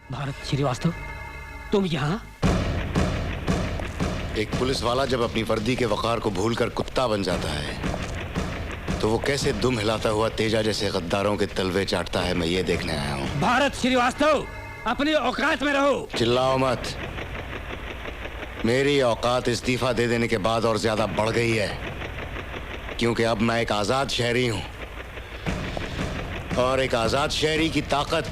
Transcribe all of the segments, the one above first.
भारत श्रीवास्तव, तुम यहाँ? एक पुलिस वाला जब अपनी वर्दी के वकार को भूलकर कुत्ता बन जाता है तो वो कैसे दुम हिलाता हुआ तेजा जैसे गद्दारों के तलवे चाटता है, मैं ये देखने आया हूँ। भारत श्रीवास्तव, अपनी औकात में रहो। चिल्लाओ मत। मेरी औकात इस्तीफा दे देने के बाद और ज्यादा बढ़ गई है, क्योंकि अब मैं एक आजाद शहरी हूँ और एक आजाद शहरी की ताकत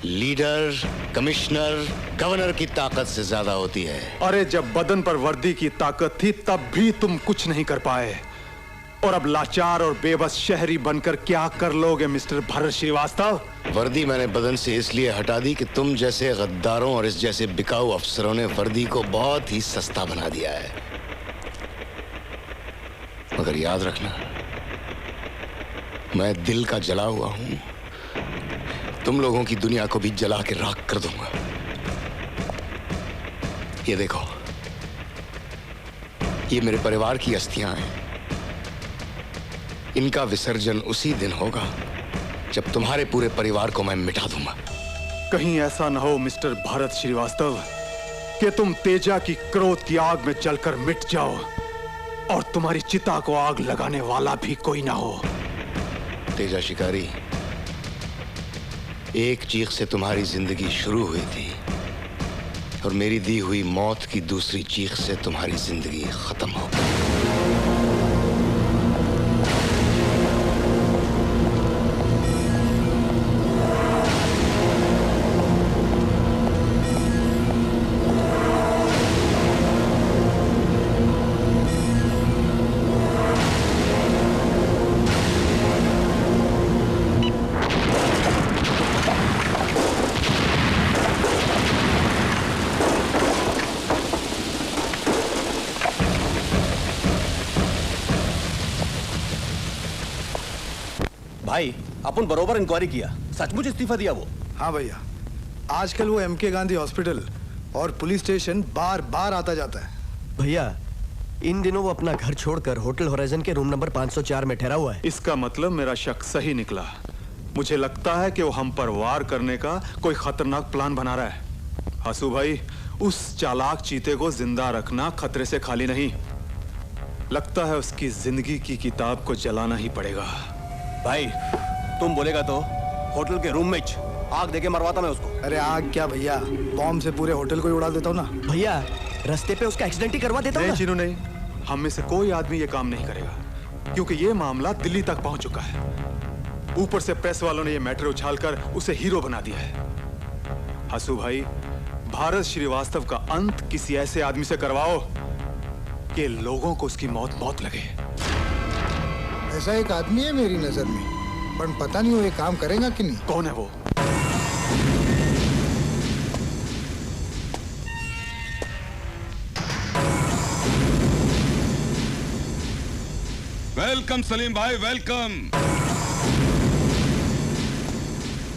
लीडर, कमिश्नर, गवर्नर की ताकत से ज्यादा होती है। अरे जब बदन पर वर्दी की ताकत थी तब भी तुम कुछ नहीं कर पाए, और अब लाचार और बेबस शहरी बनकर क्या कर लोगे मिस्टर भारत श्रीवास्तव? वर्दी मैंने बदन से इसलिए हटा दी कि तुम जैसे गद्दारों और इस जैसे बिकाऊ अफसरों ने वर्दी को बहुत ही सस्ता बना दिया है। मगर याद रखना, मैं दिल का जला हुआ हूं, तुम लोगों की दुनिया को भी जला के राख कर दूंगा। ये देखो, ये मेरे परिवार की अस्थियां हैं। इनका विसर्जन उसी दिन होगा जब तुम्हारे पूरे परिवार को मैं मिटा दूंगा। कहीं ऐसा न हो मिस्टर भारत श्रीवास्तव कि तुम तेजा की क्रोध की आग में जलकर मिट जाओ और तुम्हारी चिता को आग लगाने वाला भी कोई ना हो। तेजा शिकारी, एक चीख से तुम्हारी जिंदगी शुरू हुई थी और मेरी दी हुई मौत की दूसरी चीख से तुम्हारी जिंदगी खत्म हो गई। भाई, अपन बरोबर इंक्वायरी किया, सचमुच इस्तीफा दिया वो? हाँ भैया, आजकल वो एमके गांधी हॉस्पिटल और पुलिस स्टेशन बार बार आता जाता है। भैया, इन दिनों वो अपना घर छोड़कर होटल होराइजन के रूम नंबर 504 में ठहरा हुआ है। इसका मतलब मेरा शक सही निकला। मुझे लगता है कि वो हम पर वार करने का कोई खतरनाक प्लान बना रहा है। हसू भाई, उस चालाक चीते को जिंदा रखना खतरे से खाली नहीं। लगता है उसकी जिंदगी की किताब को जलाना ही पड़ेगा। भाई, तुम बोलेगा तो होटल के रूम में आग देके मरवाता मैं उसको। अरे आग क्या भैया, बॉम्ब से पूरे होटल को ही उड़ा देता हूँ ना। भैया, रास्ते पे उसका एक्सीडेंट ही करवा देता हूँ। नहीं चीनू, नहीं, हम में से कोई आदमी ये काम नहीं करेगा, क्योंकि ये मामला दिल्ली तक पहुंच चुका है। ऊपर से प्रेस वालों ने ये मैटर उछालकर उसे हीरो बना दिया है। हसू भाई, भारत श्रीवास्तव का अंत किसी ऐसे आदमी से करवाओ कि लोगों को उसकी मौत लगे। ऐसा एक आदमी है मेरी नजर में, पर पता नहीं वो ये काम करेगा कि नहीं। कौन है वो? वेलकम सलीम भाई, वेलकम।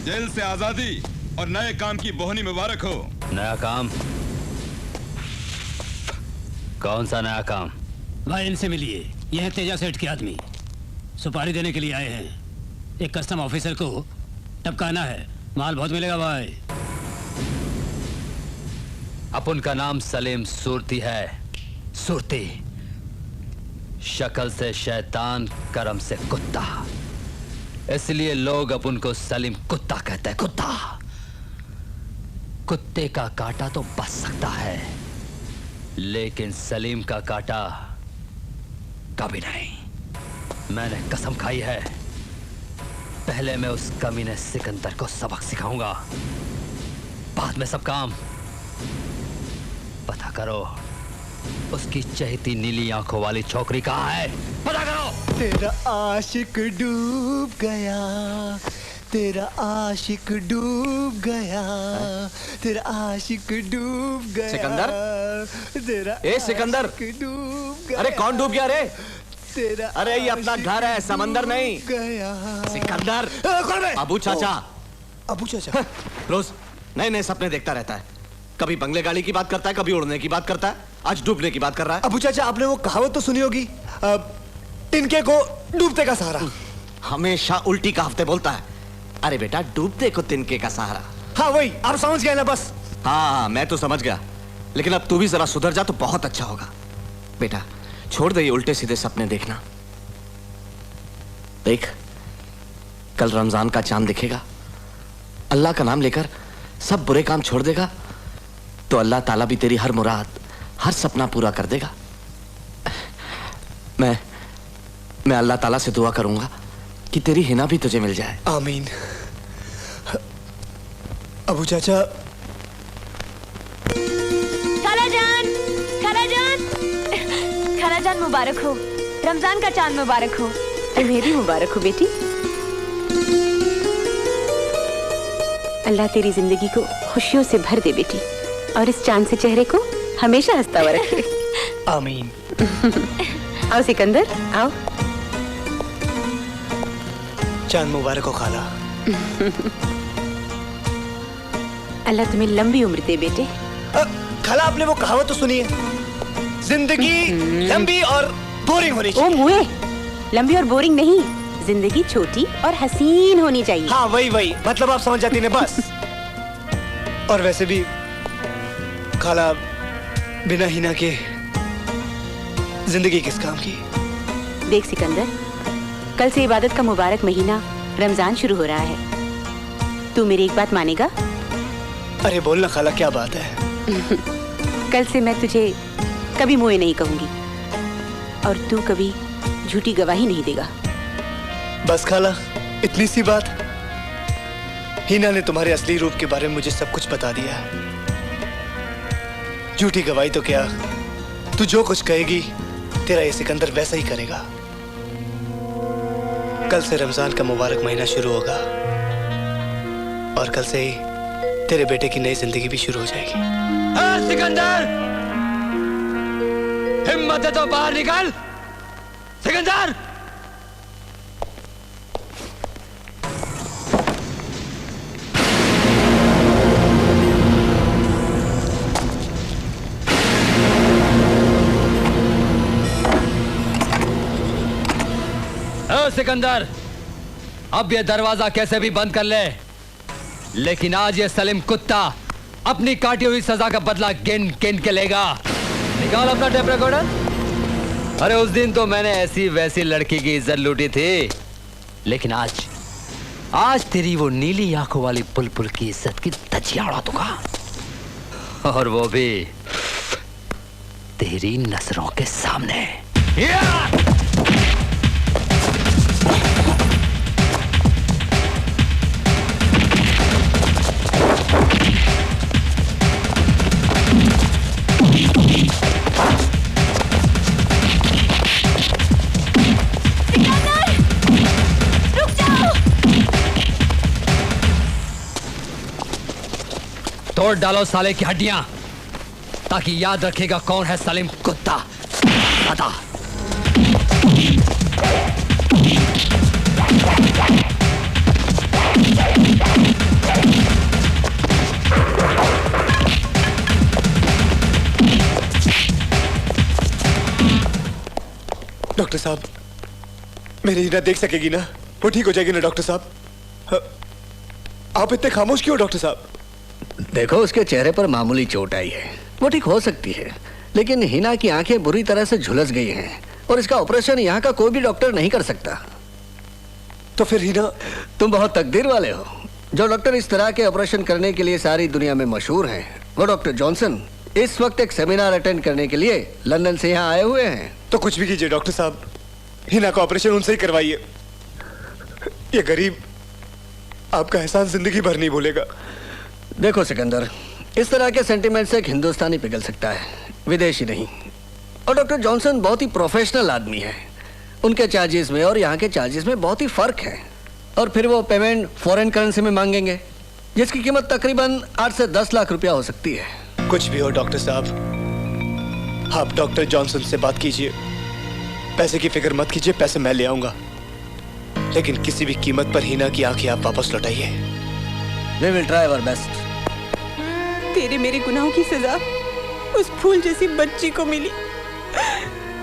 जेल से आजादी और नए काम की बोहनी मुबारक हो। नया काम? कौन सा नया काम? भाई, इनसे मिलिए। यह है तेजा सेठ के आदमी, सुपारी देने के लिए आए हैं। एक कस्टम ऑफिसर को टपकाना है, माल बहुत मिलेगा भाई। अपन का नाम सलीम सुरती है। सुरती, शक्ल से शैतान, कर्म से कुत्ता, इसलिए लोग अपन को सलीम कुत्ता कहते हैं। कुत्ता, कुत्ते का कांटा तो बच सकता है, लेकिन सलीम का कांटा कभी नहीं। मैंने कसम खाई है, पहले मैं उस कमीने सिकंदर को सबक सिखाऊंगा, बाद में सब काम। पता करो उसकी चहती नीली आंखों वाली छोकरी कहाँ है, पता करो। तेरा आशिक डूब गया, तेरा आशिक डूब गया, तेरा आशिक डूब गया। सिकंदर? तेरा ए सिकंदर, डूब गया। अरे कौन डूब गया रे? तेरा अरे ये अपना घर है, समंदर नहीं। गया। सिकंदर, कौन है? अबू चाचा। अबू चाचा रोज नए नए सपने देखता रहता है, कभी बंगले गाड़ी की बात करता है, कभी उड़ने की बात करता है, आज डूबने की बात कर रहा है। अबू चाचा, आपने वो कहावत तो सुनी होगी, तिनके को डूबते का सहारा। हमेशा उल्टी कहावतें बोलता है। अरे बेटा, डूबते को तिनके का सहारा। हाँ वही, आप समझ गए ना बस। हाँ मैं तो समझ गया, लेकिन अब तू भी जरा सुधर जा तो बहुत अच्छा होगा। बेटा छोड़ दे ये उल्टे सीधे सपने देखना। देख, कल रमजान का चांद दिखेगा, अल्लाह का नाम लेकर सब बुरे काम छोड़ देगा तो अल्लाह ताला भी तेरी हर मुराद, हर सपना पूरा कर देगा। मैं अल्लाह ताला से दुआ करूंगा कि तेरी हिना भी तुझे मिल जाए। आमीन। अबू चाचा। खालाजान मुबारक हो, रमजान का चांद मुबारक हो। तुम्हें भी मुबारक हो बेटी। अल्लाह तेरी जिंदगी को खुशियों से भर दे बेटी, और इस चांद से चेहरे को हमेशा हंसता हुआ रखे। आमीन। आओ सिकंदर, आओ। चांद मुबारक हो खाला। अल्लाह तुम्हें लंबी उम्र दे बेटे। खाला आपने वो कहावत तो सुनी है, जिंदगी लंबी और बोरिंग होनी चाहिए। ओ मुए, लंबी और बोरिंग नहीं, जिंदगी छोटी और हसीन होनी चाहिए। हाँ वही, मतलब आप समझ जाती ने बस। और वैसे भी खाला, बिना हिना के जिंदगी किस काम की। देख सिकंदर, कल से इबादत का मुबारक महीना रमजान शुरू हो रहा है। तू मेरी एक बात मानेगा? अरे बोलना खाला, क्या बात है। कल से मैं तुझे कभी मुए नहीं कहूंगी, और तू कभी झूठी गवाही नहीं देगा। बस खाला, इतनी सी बात। हिना ने तुम्हारे असली रूप के बारे में मुझे सब कुछ बता दिया है। झूठी गवाही तो क्या, तू जो कुछ कहेगी तेरा ये सिकंदर वैसा ही करेगा। कल से रमजान का मुबारक महीना शुरू होगा, और कल से ही तेरे बेटे की नई जिंदगी भी शुरू हो जाएगी। सिकंदर, हिम्मत है तो बाहर निकल। सिकंदर! सिकंदर, अब ये दरवाजा कैसे भी बंद कर ले, लेकिन आज ये सलीम कुत्ता अपनी काटी हुई सजा का बदला गिन गिन के लेगा। निकाल अपना टेप रिकॉर्डर। अरे उस दिन तो मैंने ऐसी वैसी लड़की की इज्जत लूटी थी, लेकिन आज तेरी वो नीली आंखों वाली बुलबुल की इज्जत की धज्जियां उड़ा दूंगा, और वो भी तेरी नजरों के सामने। तोड़ डालो साले की हड्डियां, ताकि याद रखेगा कौन है सलीम कुत्ता। बता। डॉक्टर साहब, मेरी हिना देख सकेगी ना? वो ठीक हो जाएगी ना डॉक्टर साहब? आप इतने खामोश क्यों डॉक्टर साहब? देखो, उसके चेहरे पर मामूली चोट आई है, वो ठीक हो सकती है, लेकिन हिना की आंखें बुरी तरह से झुलस गई हैं, और इसका ऑपरेशन यहाँ का कोई भी डॉक्टर नहीं कर सकता। तो फिर हिना? तुम बहुत तकदीर वाले हो। जो डॉक्टर इस तरह के ऑपरेशन करने के लिए सारी दुनिया में मशहूर हैं, वो डॉक्टर जॉनसन इस वक्त एक सेमिनार अटेंड करने के लिए लंदन से यहाँ आए हुए हैं। तो कुछ भी कीजिए डॉक्टर साहब, हिना का ऑपरेशन उनसे ही करवाइए। ये गरीब आपका एहसान जिंदगी भर नहीं भूलेगा। देखो सिकंदर, इस तरह के सेंटिमेंट से एक हिंदुस्तानी पिघल सकता है, विदेशी नहीं। और डॉक्टर जॉनसन बहुत ही प्रोफेशनल आदमी है। उनके चार्जेस में और यहाँ के चार्जेस में बहुत ही फर्क है। और फिर वो पेमेंट फॉरेन करेंसी में मांगेंगे, जिसकी कीमत तकरीबन 8 से 10 लाख रुपया हो सकती है। कुछ भी हो डॉक्टर साहब, आप डॉक्टर जॉनसन से बात कीजिए। पैसे की फिक्र मत कीजिए, पैसे मैं ले आऊंगा, लेकिन किसी भी कीमत पर हिना की आंखें आप वापस लौटाइए। We will try our best. तेरे मेरे गुनाहों की सजा उस फूल जैसी बच्ची को मिली,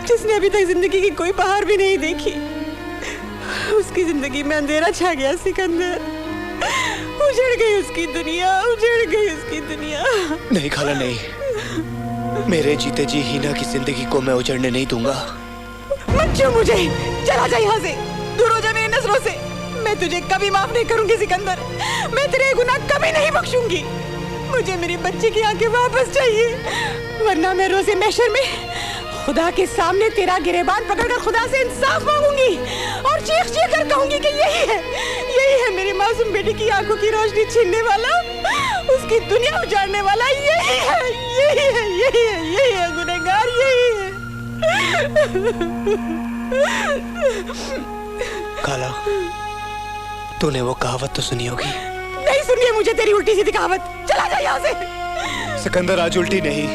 जिसने अभी तक जिंदगी की कोई बहार भी नहीं देखी। उसकी जिंदगी में अंधेरा छा गया सिकंदर, उजड़ गई उसकी दुनिया, उजड़ गई उसकी दुनिया। नहीं खाला, नहीं। मेरे जीते जी हीना की जिंदगी को मैं उजड़ने नहीं दूंगा। मत छू मुझे, चला जा यहाँ से, दूर हो जा मेरी नजरों से। मैं तुझे कभी माफ नहीं करूंगी सिकंदर, मैं तेरे गुनाह कभी नहीं बख्शूंगी। मुझे मेरी बच्ची की आंखें वापस चाहिए, वरना मैं रोज़े महशर में खुदा के सामने तेरा गिरेबान पकड़कर खुदा से इंसाफ मांगूंगी और चीख चीख कर कहूंगी कि यही है मेरी मासूम बेटी की आंखों की रोशनी छीनने वाला, उसकी दुनिया उजाड़ने वाला, यही है गुनहगार, यही है। खाला, तूने वो कहावत तो सुनी होगी। नहीं सुनी है मुझे तेरी उल्टी सीधी कहावत, चला जा यहाँ से। सिकंदर आज उल्टी नहीं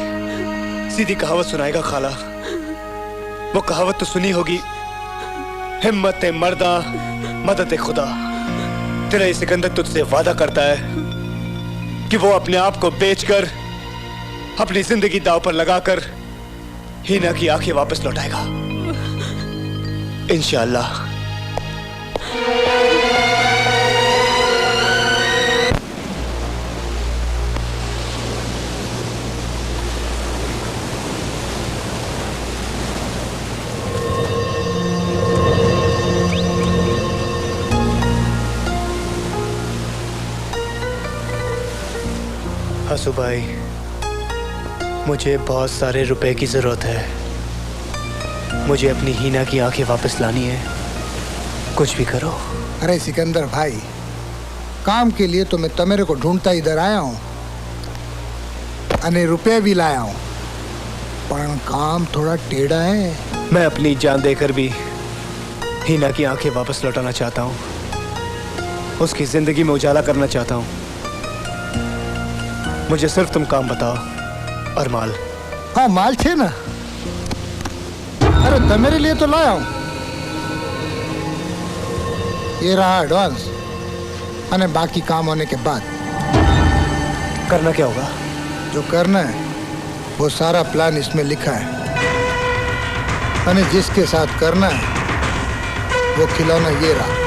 सीधी कहावत सुनाएगा खाला। वो कहावत तो सुनी होगी, हिम्मत मर्दा मदद खुदा। तेरा ये सिकंदर तुझसे वादा करता है कि वो अपने आप को बेचकर अपनी जिंदगी दांव पर लगाकर हीना की आंखें वापस लौटाएगा, इंशाअल्लाह। हसू भाई, मुझे बहुत सारे रुपए की जरूरत है। मुझे अपनी हीना की आंखें वापस लानी है, कुछ भी करो। अरे सिकंदर भाई, काम के लिए तो मैं तमेरे को ढूंढता इधर आया हूँ, अने रुपए भी लाया हूँ, पर काम थोड़ा टेढ़ा है। मैं अपनी जान देकर भी हीना की आंखें वापस लौटाना चाहता हूँ, उसकी जिंदगी में उजाला करना चाहता हूँ। मुझे सिर्फ तुम काम बताओ और माल। हाँ माल छे ना, अरे तमेरे लिए तो लाया हूँ। ये रहा एडवांस, अने बाकी काम होने के बाद। करना क्या होगा? जो करना है वो सारा प्लान इसमें लिखा है, अने जिसके साथ करना है वो खिलौना ये रहा।